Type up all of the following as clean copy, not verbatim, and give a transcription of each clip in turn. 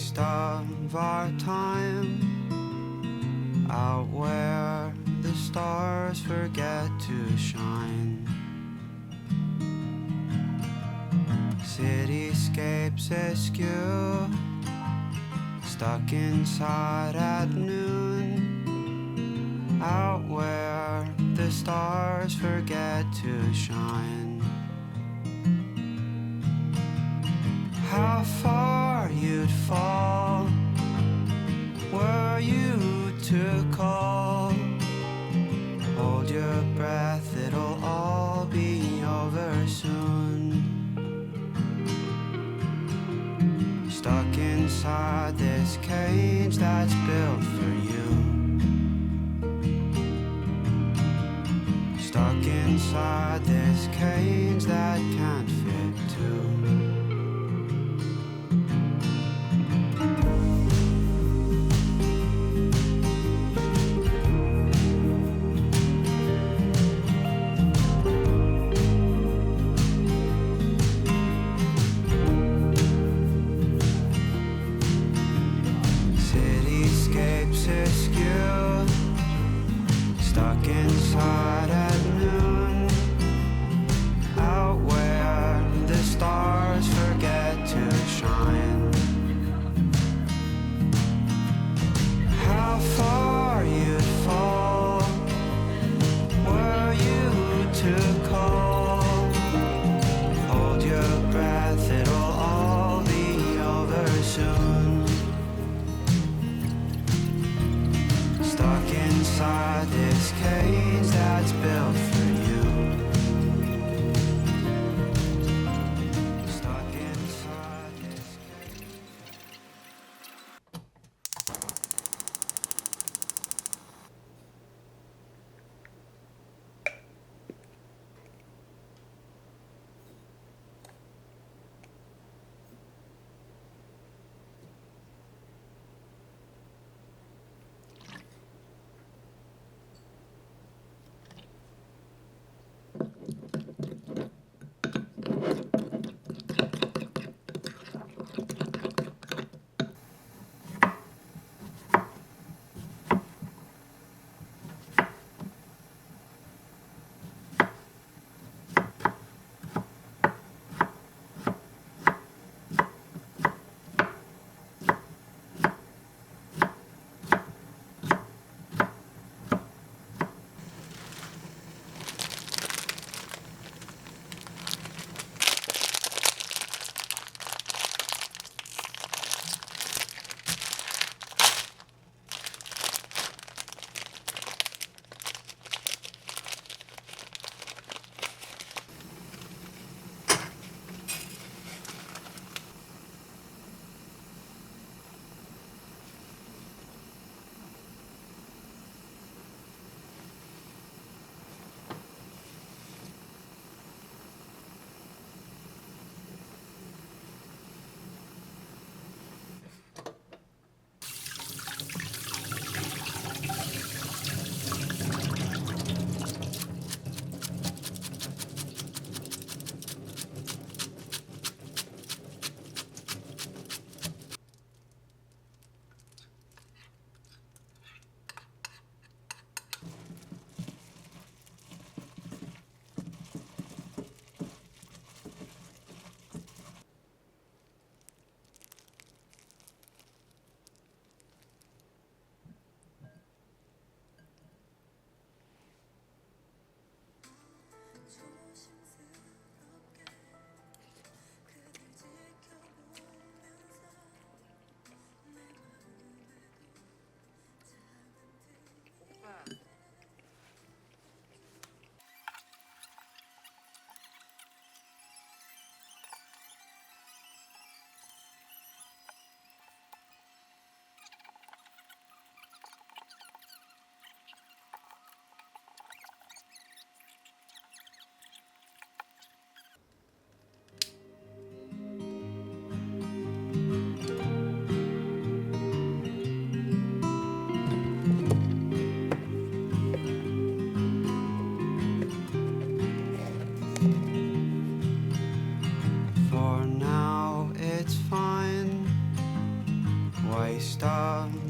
waste of our time, out where the stars forget to shine. Cityscapes askew, stuck inside at noon, out where the stars forget to shine. How far you'd fall were you to call. Hold your breath, it'll all be over soon. Stuck inside this cage that's built for you. Stuck inside this cage that can't fit two. Cityscapes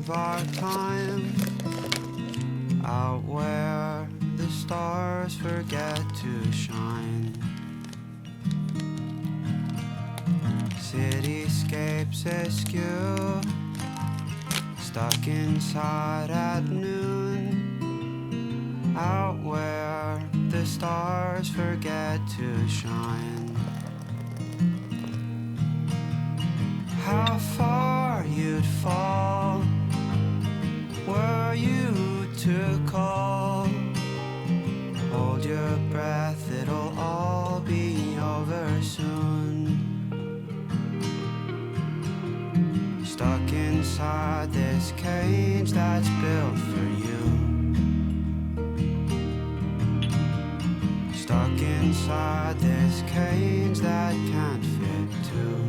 of our time, out where the stars forget to shine. Cityscapes askew, stuck inside at noon, out where the stars forget to shine. How far you'd fall were you to call. Hold your breath, it'll all be over soon. Stuck inside this cage that's built for you. Stuck inside this cage that can't fit too.